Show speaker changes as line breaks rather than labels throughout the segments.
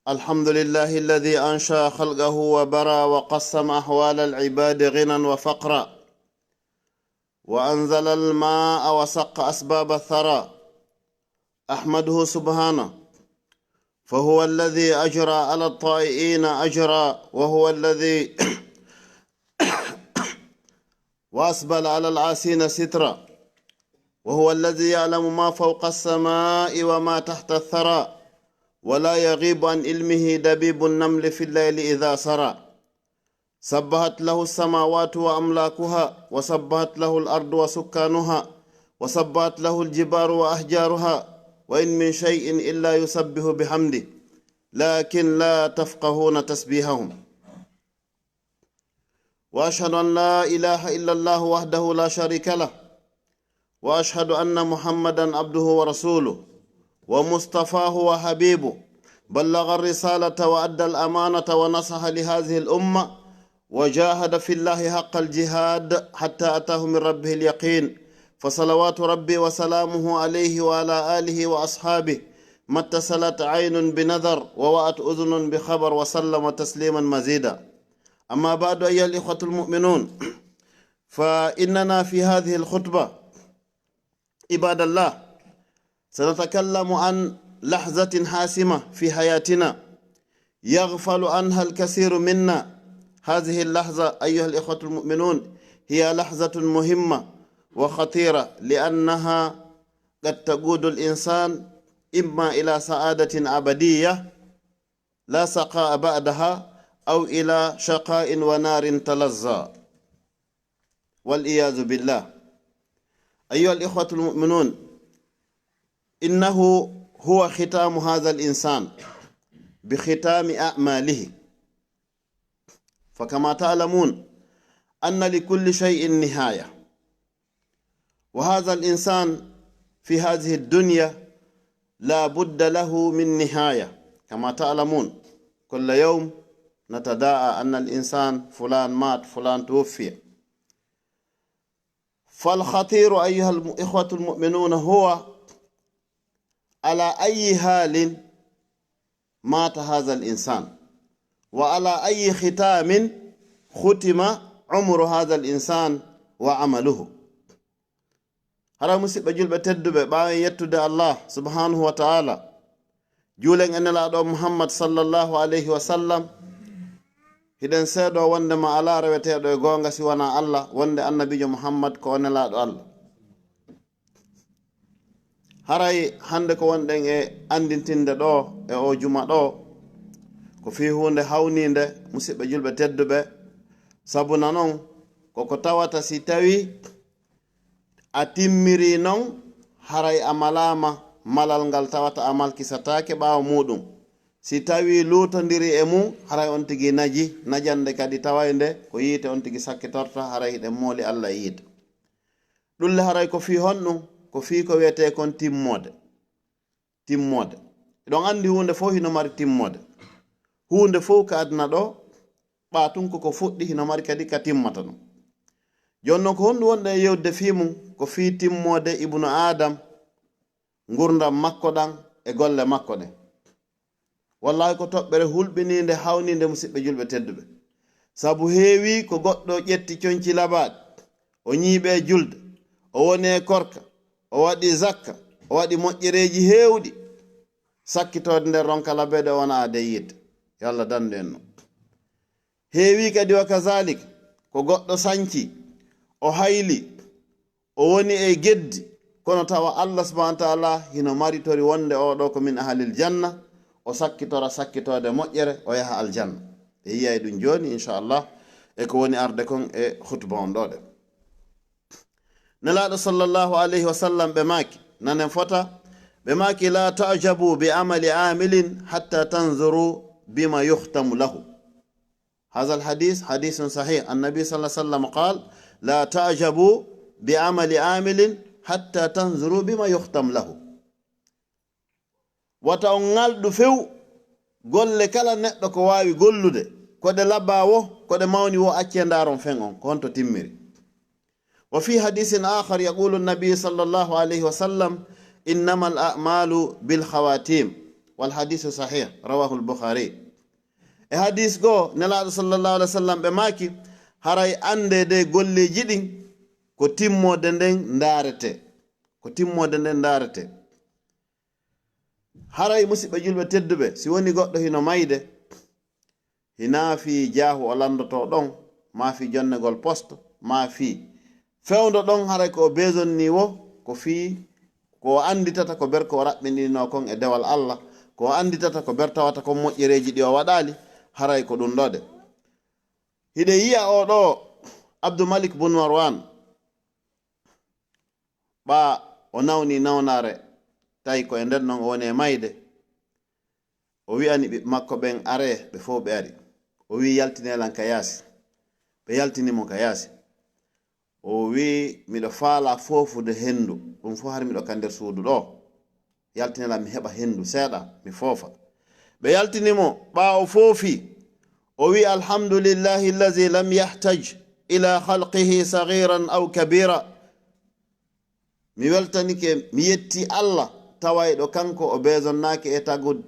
الحمد لله الذي أنشأ خلقه وبرى وقسم أحوال العباد غنى وفقرا، وأنزل الماء وسق أسباب الثرى. أحمده سبحانه، فهو الذي أجرى على الطائعين أجرا، وهو الذي وأسبل على العاسين سترا، وهو الذي يعلم ما فوق السماء وما تحت الثرى، ولا يغيب عن علمه دبيب النمل في الليل إذا سرى. سبحت له السماوات وأملاكها، وسبحت له الأرض وسكانها، وسبحت له الجبال وأحجارها، وإن من شيء إلا يسبح بحمده لكن لا تفقهون تسبيحهم. وأشهد أن لا إله إلا الله وحده لا شريك له، وأشهد أن محمدا عبده ورسوله ومصطفاه وحبيبه، بلغ الرسالة وأدى الأمانة ونصح لهذه الأمة، وجاهد في الله حق الجهاد حتى أتاه من ربه اليقين. فصلوات ربي وسلامه عليه وعلى آله وأصحابه ما اتصلت عين بنظر ووأت أذن بخبر، وسلم تسليما مزيدا. أما بعد، أيها الإخوة المؤمنون، فإننا في هذه الخطبة عباد الله سنتكلم عن لحظة حاسمة في حياتنا يغفل عنها الكثير منا. هذه اللحظة أيها الإخوة المؤمنون هي لحظة مهمة وخطيرة، لأنها قد تقود الإنسان إما إلى سعادة أبدية لا سقاء بعدها، أو إلى شقاء ونار تلظى والعياذ بالله. أيها الإخوة المؤمنون، إنه هو ختام هذا الإنسان بختام أعماله. فكما تعلمون أن لكل شيء نهاية، وهذا الإنسان في هذه الدنيا لا بد له من نهاية. كما تعلمون كل يوم نتداعى أن الإنسان فلان مات، فلان توفي. فالخطير أيها الإخوة المؤمنون هو على أي حال مات هذا الإنسان، وعلى أي ختام ختم عمر هذا الإنسان وعمله. hara musidɓe julɓe tedduɓe, ɓaawen yettude Allah subhanahu wa ta'ala, juulen enelaaɗo Muhammad sallallahu alayhi wa sallam, hiɗen seeɗo wonde ma ala reweteeɗo e goonga si wona Allah, wonde annabijo Muhammad ko onelaaɗo Allah. haray hande ko wonɗen e andintinde ɗo e o juma ɗo ko fi hunde hawninde musidɓe julɓe tedduɓe. sabuna noon koko tawata si tawi a timmiri noon haray a malama malal ngal tawata a malkisatake ɓaawa muɗum. si tawi lutodiri e mum haray on tigi naji, najande kadi tawayde ko yiite on tigi sakkitorta, haray hiɗen mooli Allah e yiite ɗulle. haray ko fi honɗum ko fi ko wiyete kon timmode. eɗon andi hunde fof hino mari timmode. hunde fof ka aduna ɗo ɓatum koko fuɗɗi hino mari kadi ka timmata ɗum. joni noon ko honɗum wonɗe e yewde fi mum ko fi timmode ibnu adam, gurdam makko ɗan e golle makko ɗe. wallahi ko toɓɓere hulɓininde hawninde musidɓe julɓe tedduɓe. sabu heewi ko goɗɗo ƴetti coñci labaɗe, o ñiiɓe julde, o woni e korka, o waɗi zakka, o waɗi moƴƴereji heewɗi, sakkitode nder ronka labeɗe wona ade yidde. yo Allah dandu en no. heewi kadi wa kazalik ko goɗɗo sañci, o hayli, o woni e geddi, kono tawa Allah subhanahu wa ta'ala hino maritori wonde oɗo ko min ahalil janna, o sakkitora sakkitode moƴƴere, o yaha aljanna. e yiyay ɗum joni inchallah e ko woni arde kon e khutba on ɗo ɗe. nelaɗo sallallahu alayhi wa sallam ɓe maaki nanen fota ɓe maaki la tajabu bi amali amilin hatta tanzuru bima yuhtamu lahu. هذا الحديث حديث صحيح. النبي صلى الله عليه وسلم قال لا تعجبوا بعمل عامل حتى تنظروا بما يختم له. wata on ngalɗu few golle kala neɗɗo ko wawi gollude, koɗe labba wo koɗe mawni wo acce ndaron fen on ko honto timmiri. وفي حديث آخر يقول النبي صلى الله عليه وسلم إنما الأعمال بالخواتيم wal hadisu sahih rawahu al-bukhari. e hadis go nelaɗo sallallahu alaihi wa sallam ɓe maki haray ande de golleji ɗin ko timmode nden ndarete, ko timmode nden ndarete. haray musidɓe julɓe tedduɓe, si woni goɗɗo hino mayde hina fi jaahu o landoto ɗon, ma fi jonnegol poste, ma fi fewdo ɗon haray ko besonni wo ko fi ko anditata ko ber ko raɓɓinino kon e dewal Allah, ko anditata ko ber tawata kon moƴƴereji ɗi o waɗali haray ko ɗum ɗo de. hiɗe yiya o ɗo Abdou Malik bun Marwan ɓa o nawni nawnare tawi ko e nder non o woni e mayde, o wi'ani ɓiɓɓe makko ɓen are ɓe fof ɓe ari, o wi yaltinelan ka yaasi, ɓe yaltinimo ka yaasi. o wi miɗo faala fofude hendu, ɗum fof har miɗo ka nder suudu ɗo, yaltinelan mi heɓa hendu seeɗa mi foofa. ɓe yaltinimo, ɓa o foofi o wi alhamdulillahi allazi lam yahtaj ila khalqihi saghiran aw kabira. mi weltanike, mi yetti Allah tawayɗo kanko o besonnaki e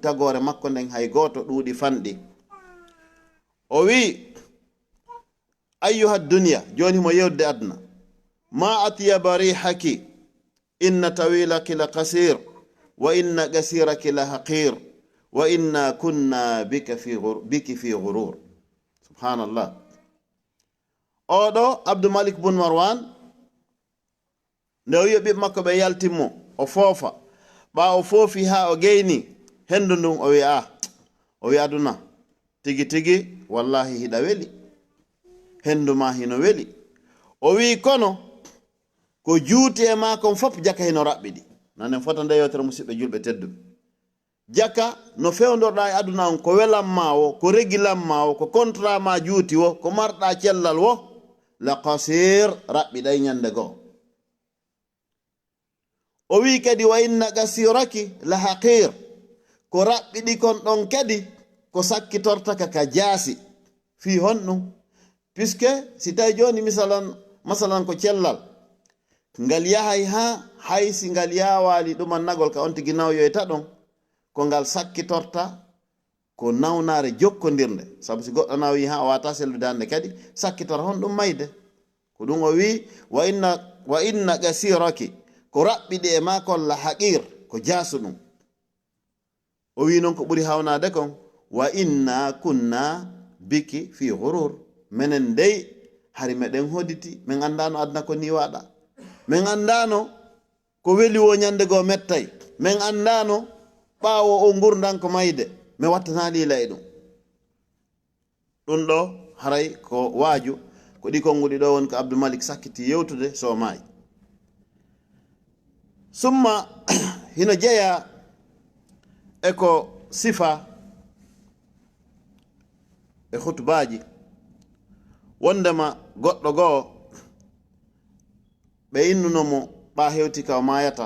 tagore makko nden hay goto ɗuuɗi fanɗi. o wi ayyuha dunya, joni mo yewde adna, ma atyaba rihaki inna tawilaki la kasir wa inna gasiraki la haqir wa inna kunna biki fi ghurur. subhanallah. oɗo Abdou Malik bun Marwan nde o wi ɓiɓɓe makko ɓe yaltinmo o foofa, ɓa o foofi ha o geyni hendu ndun, o wi o wi aduna tigi tigi wallahi hiɗa weli, hendu ma hino weli. o wi kono ko juuti e makon fof jaka hino raɓɓiɗi. nanen fota nde yewtere musidɓe julɓe tedduɓe, jaka no fewdorɗa e aduna on, ko welanma o, ko regilanma o, ko contrat ma juuti o, ko marɗa cellal wo, la qasir raɓɓiɗay ñande goo. o wi kadi wa inna gasiraki la haqir, ko raɓɓiɗi kon ɗon kadi ko sakkitortaka ka jaasi. fi honɗum, puisque si tawi joni masalan ko cellal ngal yahay ha haysi ngal yawali ɗumannagol ka on tigi nawyoyta ɗon, ko ngal sakkitorta ko nawnare jokkodirde. sabu si goɗɗo nawi ha o wata selludande kadi sakkitora hon ɗum mayde. ko ɗum o wi wa inna gasiraki, ko raɓɓiɗi e makon la haqir, ko jaasu ɗum. o wi noon ko ɓuri hawnade kon wa inna kunna biki fi ghurur, menen dey hari meɗen hoditi, min andano adna ko ni waɗa, min andano ko weli wo ñande goo mettay, min andano ɓawo o gurdan ko mayde, mi wattana lila e ɗum. ɗum ɗo haray ko waaju ko ɗi konguɗi ɗo woni ko Abdou Malik sakkiti yewtude so maayi. summa hino jeeya e ko sifa e hutubaji, wondema goɗɗo goo ɓe innunomo ɓa hewti ka o mayata,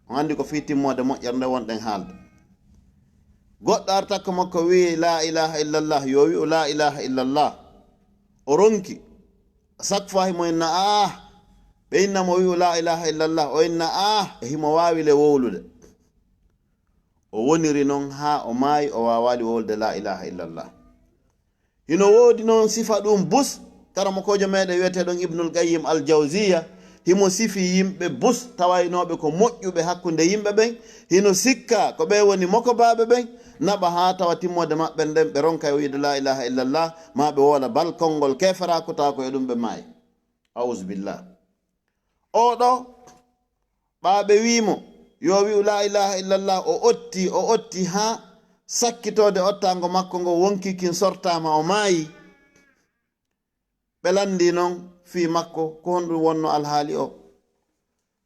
o andi ko fi timmode moƴƴere nde wonɗen haalde. goɗɗo artakko makko wi la ilaha illallah, yo wi o la ilaha illallah, o ronki chaque fois himo inna ɓe innamo wi o la ilaha illallah, o inna e himo wawi le wowlude. o woniri noon ha o maayi, o wawali wowlude la ilaha illallah. hino woodi noon sifa ɗum bus, karamo kojo meɗe wiyeteɗon Ibnul Qayyim al Jawziya, himo sifi yimɓe bus tawaynoɓe ko moƴƴuɓe hakkunde yimɓe ɓen, hino sikka ko ɓe woni mokobaɓe ɓen, naɓa ha tawa timmode maɓɓe nden ɓe ronka e wiide la ilaha illallah, ma ɓe wola bal konngol keferaku tawa ko e ɗum ɓe maayi. auzubillah. oɗo ɓaɓe wimo yo wi'u la ilaha illallah, o otti ha sakkitode ottango makko ngo wonkikin sortama o maayi. ɓe landi noon fi makko ko honɗum wonno alhaali o.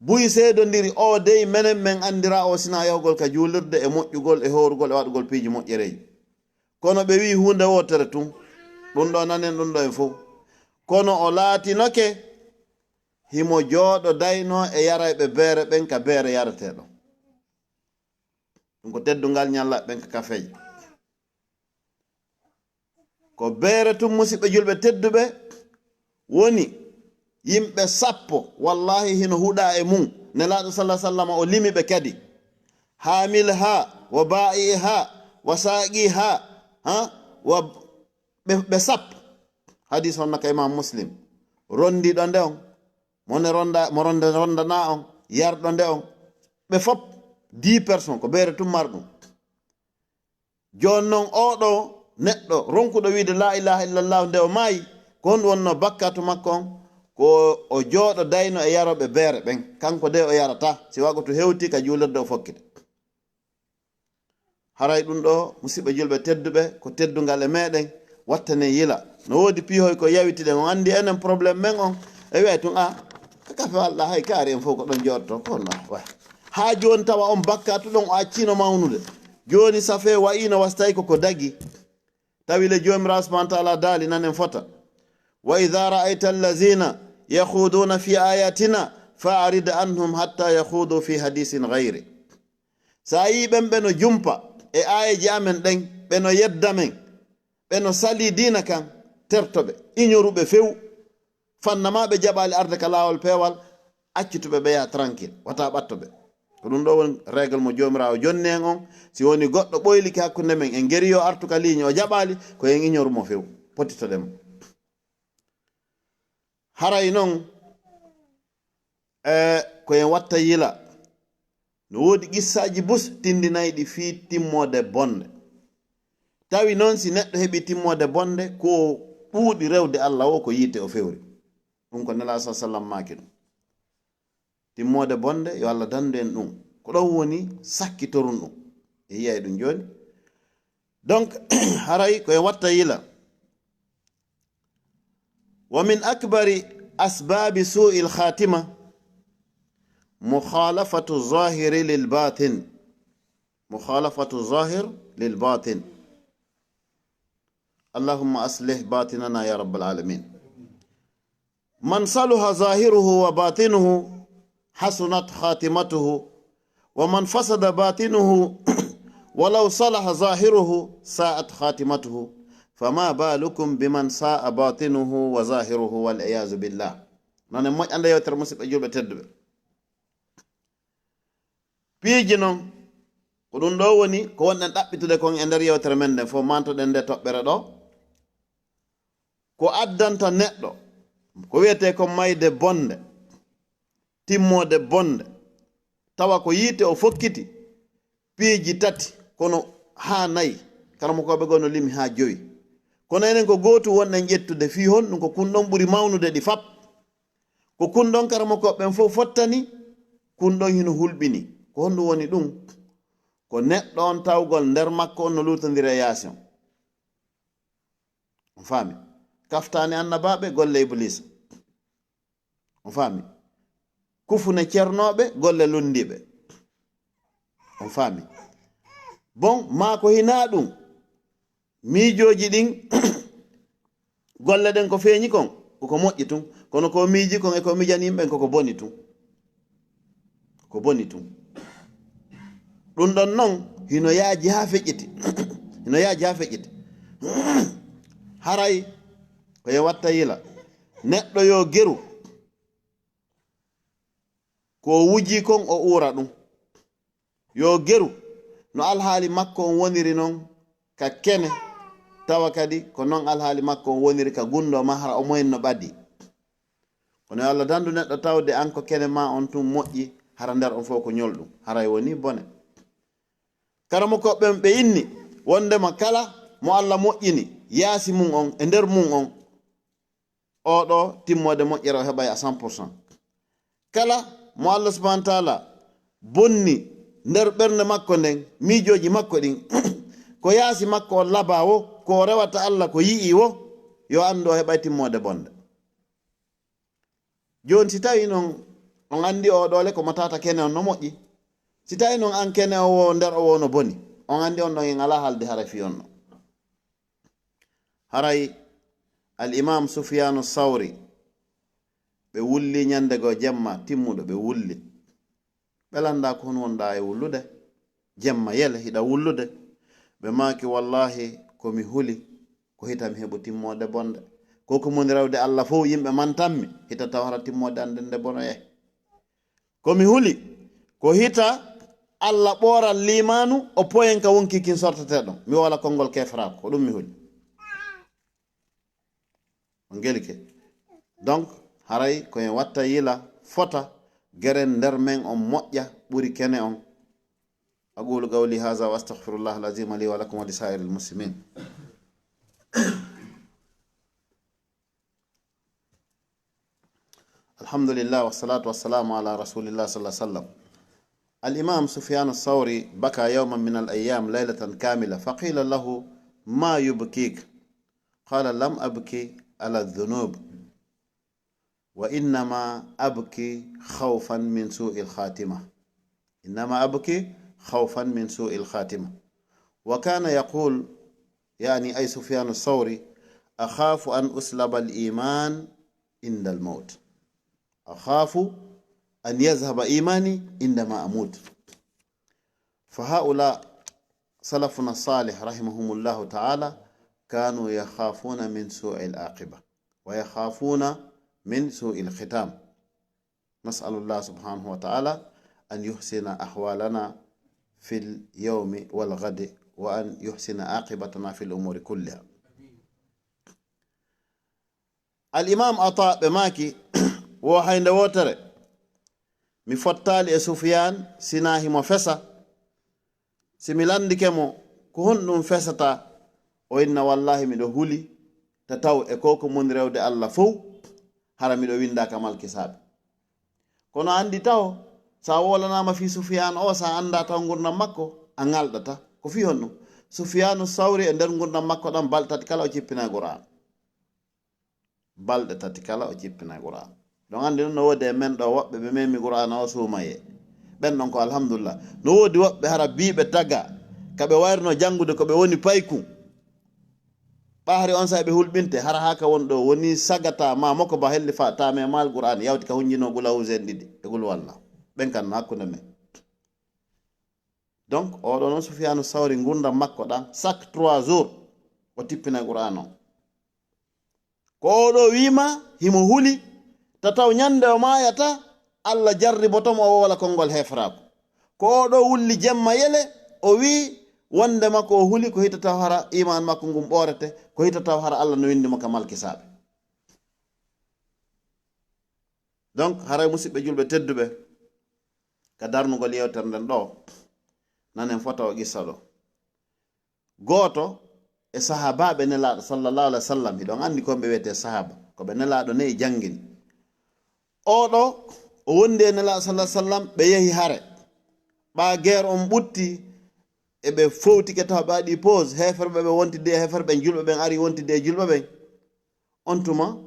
buyi seedodiri o dey menen men andira o sina yahugol ka juulirde e moƴƴugol e horugol e waɗugol piiji moƴƴereji. kono ɓe wi hunde wotere tun, ɗum ɗo nanen ɗum ɗo e fof. kono o laatinoke himo jooɗo dayno e yarayɓe beere ɓen ka beere yarateɗo. ɗum ko teddungal ñalla ɓen ka kafeje. ko beere tun musidɓe julɓe tedduɓe woni yimɓe 10 wallahi hino huɗa e mum. Nelaɗo sallallahu alaihi wasallam o limi ɓe kadi hamilha wa ba'iha wa saqiha wa ɓe sappo hadis on naka imam muslim rondiɗo nde on mo rondana on yarɗo nde on ɓe fop 10 personnes ko ɓeere tummar ɗum joni noon oɗo neɗɗo ronkuɗo wiide la ilaha illallah nde o maayi ko honɗum wonno bakkatu makko on ko o jooɗo dayno e yaroɓe beere ɓen kanko de o yarata si wago to hewti ka juulirde o fokkide haray ɗum ɗo musidɓe julɓe tedduɓe ko teddungal e meɗen wattane yila no woodi piihoy ko yawitiɗen on andi enen probléme men on e wiya tun kafe walɗa hay kaari en fof ko ɗon jooɗoto kono ha joni tawa on bakkatu ɗon o accino mawnude joni safe wayino wastay koko dagi tawi le jomirawo subhanahu wa taala daali nanen fota wa idha ra'aita allazina yakhuduna fi ayatina fa'rid anhum hatta yakhudu fi hadisin ghayri sa yi ɓen no jumpa e ayeji amen ɗen ɓeno yedda men ɓeno sali dina kan tertoɓe ignoruɓe few fannama ɓe jaɓali arde ka lawol peewal accituɓe ɓe ya tranquille wata ɓattoɓe ko ɗum ɗo won régle mo jomirawo jonni en on si woni goɗɗo ɓoyliki hakkunde men en gueri yo artu ka ligne o jaɓali ko en ignorumo few potitoɗemo haray noon ko en watta yila no woodi qissaji bus tindinayɗi fi timmode bonde tawi noon si neɗɗo heɓi timmode bonde ko ɓuuɗi rewde Allah o ko yiite o fewri ɗum ko nela sa sallam maki ɗum timmode bonde yo Allah dandu en ɗum ko ɗon woni sakkitorum ɗum e yiyay ɗum joni donc haray koye watta yila wa min akbari asbabi su'i l-khatima mukhalafatu zahiri lil batin mukhalafatu zahir lil batin اللهم أصلح باطننا يا رب العالمين من صلح ظاهره وباطنه حسنت خاتمته ومن فسد باطنه ولو صلح ظاهره ساءت خاتمته فما بالكم بمن ساء باطنه وظاهره والعياذ بالله نانا موج anda yewtere musidɓe julɓe tedduɓe piiji noon ko ɗum ɗo woni ko wonɗen ɗaɓɓitude kon e nder yewtere men nden fof mantoɗen nde toɓɓere ɗo ko addanta neɗɗo ko wiyete ko mayde bonde timmode bonde tawa ko yiite o fokkiti piiji tati kono ha nayi karamokoɓe gono limi ha joyi kono enen ko gootu wonɗen ƴettude fi honɗum ko kunɗon ɓuri mawnude ɗi fap ko kunɗon karamokoɓen fof fottani kunɗon hino hulɓini ko honɗum woni ɗum ko neɗɗo on tawgol nder makko on no lutodire yaasi on faami kaftani annabaɓe golle iblis on faami kufune ceernoɓe golle lundiɓe on faami bon ma ko hina ɗum miijoji ɗin golle ɗen ko feeñi kon koko moƴƴi tun kono ko miiji kon e ko miijani yimɓen koko boni tun ko boni tun ɗum ɗon noon hino yaaji ha feƴƴiti hino yaaji ha feƴƴiti haray koye watta yila neɗɗo yo geru ko wuji kon o uura ɗum yo geru no alhaali makko on woniri noon ka kene tawa kadi ko noon alhaali makko on woniri ka gundo ma hara o moyen no ɓaddi kono yo Allah dandu neɗɗo tawde an ko kene ma on tun moƴƴi hara nder on fof ko ñolɗum haray woni bone karamo koɓɓen ɓe inni wondema kala mo Allah moƴƴini yaasi mum on e nder mum on oɗo timmode moƴƴere o heɓay a 100%. kala mo Allah subhanahu wa taala bonni nder ɓernde makko nden miijoji makko ɗin ko yaasi makko o laba wo ko rewata Allah ko yi'i wo yo andu o heɓay timmode bonde joni si tawi noon on andi oɗole ko matata kene on no moƴƴi si tawi noon an kene o wo nder o wo no boni on andi on ɗon en ala haalde hara fi on no haray al imam Sufyanu Sawri ɓe wulli ñande go jemma timmuɗo ɓe wulli ɓe landa ko hon wonɗa e wullude jemma yele hiɗa wullude ɓe maki wallahi komi huli ko hitami heɓu timmode bonde ko ko moni rewde Allah fof yimɓe mantanmi hita taw hara timmode ande nde bono komi huli ko hita allah ɓooral limanu o poyen ka wonki kin sortete ɗon mi wala konngol kefrako ko ɗum mi holi on gelike donc haray koyen watta yila fota geren nder men on moƴƴa ɓuri kene on aqulu qawli hadha wa astaghfirullah alazim li wa lakum wa li sa'iril muslimin alhamdulillah wassalatu wassalamu ala rasulillah sallallahu alaihi wasallam. الإمام سفيان الثوري بكى يوما من الأيام ليلة كاملة فقيل له ما يبكيك؟ قال لم أبكي على الذنوب وإنما أبكي خوفا من سوء الخاتمة إنما أبكي خوفا من سوء الخاتمة. وكان يقول يعني أي سفيان الثوري أخاف أن أسلب الإيمان عند الموت أخاف أن يذهب إيماني عندما أموت. فهؤلاء سلفنا الصالح رحمهم الله تعالى كانوا يخافون من سوء العاقبة ويخافون من سوء الختام. نسأل الله سبحانه وتعالى أن يحسن أحوالنا في اليوم والغد وأن يحسن عاقبتنا في الأمور كلها. الإمام عطاء بماكي وحين وتر mi fottali e Sufyan sinahimo fesa simi landike mo ko honɗum fesata o inna wallahi miɗo huli ta taw e koko mun rewde Allah fof hara miɗo winda kamal kisaɓe kono andi taw sa wolanama fi Sufyan o sa anda taw gurdam makko a ngalɗata ko fi honɗum Sufyanu Sawri e nder gurdam makko ɗam balɗe tati kala o cippina Qur'an balɗe tati kala o cippina Qur'an don andi no wodi e men ɗo woɓɓe ɓe memi Qur'ana o suumaye ɓen ɗon ko alhamdulillah no wodi woɓɓe hara biɓe tagga kaɓe wayruno janngude ko ɓe woni payku ɓahri on sa ɓe hulɓinte hara haka won ɗo woni sagata ma moko ba helli fa tame mal Qur'an yawti ka hunjino gula husen ɗiɗi e gul walla ɓen kan no hakkunde men donc oɗo noon Sufyanu Sawri gurdam makko ɗan chaque 3 jours o tippina Qur'an o ko oɗo wima himo huli tataw nyande o mayata Allah jarri botom o wala kongol hefrako ko oɗo wulli jemma yele o wi wonde makko o huli ko hitata hara iman makko ngum ɓorete ko hitata hara Allah no windimo kamal kisaɓe. Donc haray musidɓe julɓe tedduɓe ka darnugol yewtere nden ɗo nanen fota o qissa ɗo goto e sahabaɓe nelaɗo sallallahu alaihi wasallam hiɗon andi komɓe wiyete sahaba ko ɓe nelaɗo neyi jangini oɗo o wondi e nelaɗo sallallahu alaihi wasallam ɓe yehi hare ɓa guerre on ɓutti e ɓe fowtike taw ɓe waɗi pause heferɓe ɓe wontide e heferɓe julɓe ɓen ari wontide e julɓe ɓen on tuma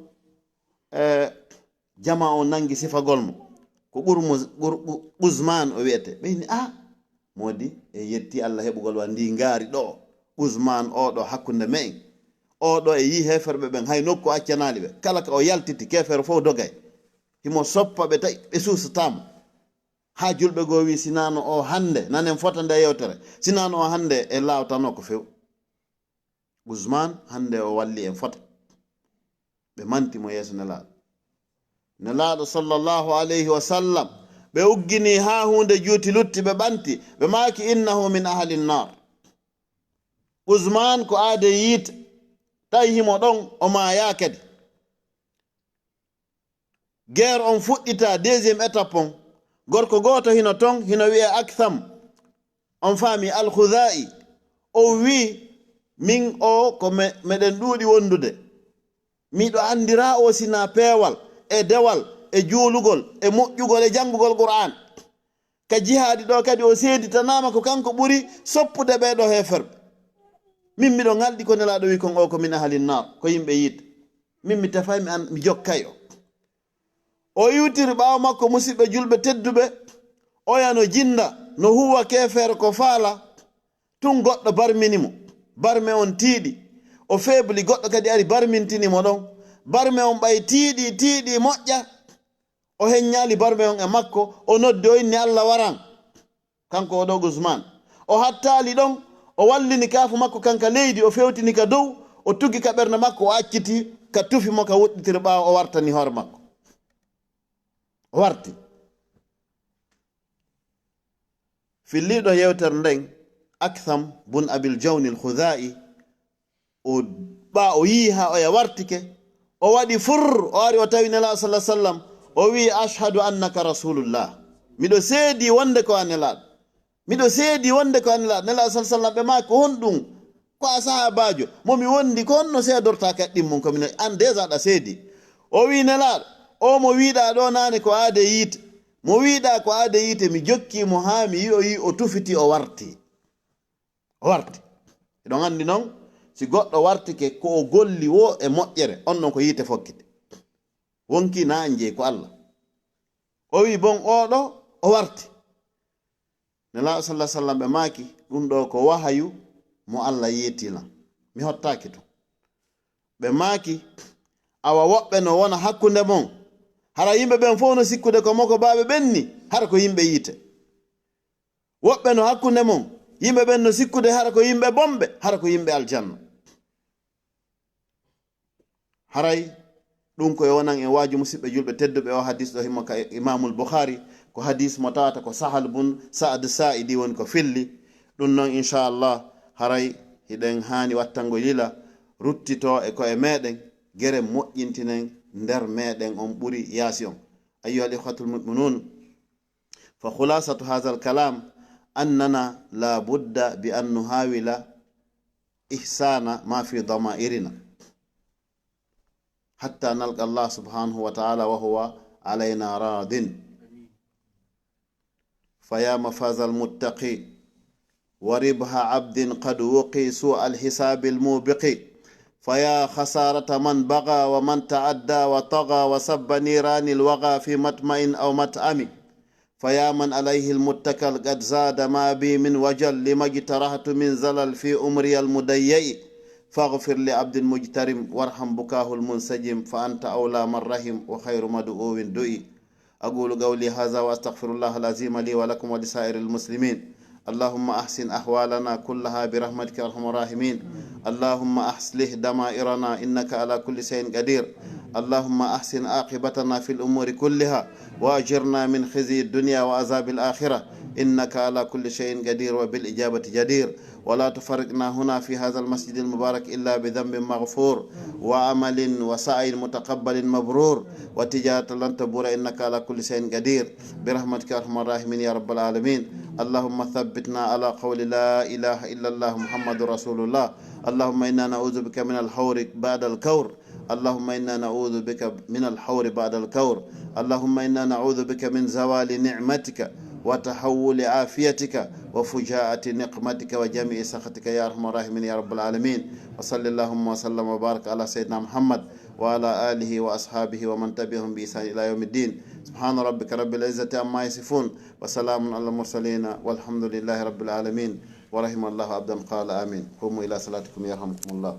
jama o nangi sifagol mo ko Usman o wiyete ɓeyni modi e yetti Allah heɓugol wa ndi ngaari ɗo Usman oɗo hakkunde men oɗo e yi heferɓe ɓen hay nokku accanali ɓe kala ka o yaltiti kefere fof dogay himo soppa ɓe tawi ɓe susatamo ha julɓe goo wi sinano o hande nanen fota nde yewtere sinano o hande e lawtano ko few Usman hande o walli en fota ɓe mantimo yeeso nelaɗo sallallahu alayhi wa sallam ɓe uggini ha hunde juuti lutti ɓe ɓanti ɓe maki innahu min ahli nnar Usman ko aade yiite tawi himo ɗon o maya kadi guerre on fuɗɗita deuxiéme étape on gorko goto hino ton hino wiye Aktham on faami al-Khuzai o wi min o ko meɗen ɗuuɗi wondude miɗo andira o sina peewal e dewal e juulugol e moƴƴugol e janngugol Qur'an ka jihaadi ɗo kadi o seeditanama ko kanko ɓuri soppude ɓeɗo heferɓe min miɗo ngalɗi ko nelaɗo wi kon o ko min ahalin nar ko yimɓe yiide min mi tefaymi an mi jokkay o yiwtiri ɓaawo makko musidɓe julɓe tedduɓe oyano jinda no huwa kefere ko faala tun goɗɗo barminimo barme on tiiɗi o feebli goɗɗo kadi ari barmintinimo ɗon barme on ɓay tiiɗi moƴƴa o heññali barme on e makko o noddi o inni Allah waran kanko o ɗo Usman o hattali ɗon o wallini kaafu makko kanka leydi o fewtini ka dow o tuggi ka ɓernde makko o acciti ka tufimo ka wuɗɗitiri ɓaawo o wartani hoore makko o warti filliɗo yewtere nden Aktham bun Abil Jawni al-Khudai o yi ha o ya wartike o waɗi fur o ari o tawi nelaɗo sallah sallam o wi ashhadu annaka rasulullah, miɗo seedi wonde ko a nelaɗo, miɗo seedi wonde ko a nelaɗo. Nelaɗo sallah sallam ɓe maki honɗum ko a sahabajo momi wondi ko honno seedorta kaɗɗin mum komin an déjà ɗa seedi. O wi nelaɗo o mo wiɗa ɗo nane ko aade yiite, mo wiɗa ko aade yiite mi jokkimo ha mi yi o yi o tufiti o warti. O warti. Eɗon andi noon si goɗɗo wartike ko o golli wo e moƴƴere on non ko yiite fokkite wonki na an jeeyi ko Allah. O wi bon oɗo o warti. Nelaɗo sallah sallam ɓe maaki ɗum ɗo ko wahayu mo Allah yeetila, mi hottaki to. Ɓe maaki awa woɓɓe no wona hakkunde mon hara yimɓe ɓen fof no sikkude ko moko baaɓe ɓenni hara ko yimɓe yiite. Woɓɓe no hakkunde mon yimɓe ɓen no sikkude hara ko yimɓe bomɓe hara ko yimɓe aljanna. Haray ɗum koye wonan en waaju musidɓe julɓe tedduɓe o hadis ɗo himmo ka Imamul Bukhari ko hadis mo tawata ko Sahal bun Sa'd Sa'idi woni ko filli ɗum noon inchallah haray hiɗen hani wattango lila ruttito e koye meɗen gere moƴƴintinen nder meɗen on ɓuri yaasi on. Ayyuhal ikhwatul mu'minun, fa khulasatu hadha al kalam annana la budda bi an nuhawila ihsana ma fi dama'irina hatta nalqa Allah subhanahu wa ta'ala wa huwa alayna radin. فيا مفاز المتقي وربح عبد قد وقي سوء الحساب الموبق، فيا خسارة من بغى ومن تعدى وطغى وسب نيران الوغى في مطمع أو مطعم، فيا من عليه المتكل قد زاد ما بي من وجل لما اجترحت من زلل في أمري المديئ، فاغفر لعبد مجترم وارحم بكاه المنسجم، فأنت أولى من رحم وخير مدعو دعي. أقول قولي هذا وأستغفر الله العظيم لي ولكم ولسائر المسلمين. اللهم أحسن أحوالنا كلها برحمتك يا أرحم الراحمين. اللهم أصلح ضمائرنا إنك على كل شيء قدير. اللهم أحسن عاقبتنا في الأمور كلها وأجرنا من خزي الدنيا وعذاب الآخرة إنك على كل شيء قدير وبالإجابة جدير. ولا تفرقنا هنا في هذا المسجد المبارك إلا بذنب مغفور وعمل وسعي متقبل مبرور وتجارة لن تبور إنك على كل شيء قدير برحمتك يا أرحم الراحمين يا رب العالمين. اللهم ثبتنا على قول لا إله إلا الله محمد رسول الله. اللهم إنا نعوذ بك من الحور بعد الكور. اللهم إنا نعوذ بك من الحور بعد الكور. اللهم إنا نعوذ بك من زوال نعمتك وتحول عافيتك وفجاءة نقمتك وجميع سخطك يا أرحم الراحمين يا رب العالمين. وصلى اللهم وسلم وبارك على سيدنا محمد وعلى آله وأصحابه ومن تبعهم بإحسان إلى يوم الدين. سبحان ربك رب العزة عما يصفون وسلام على المرسلين والحمد لله رب العالمين. ورحم الله عبدا قال آمين. قوموا إلى صلاتكم يرحمكم الله.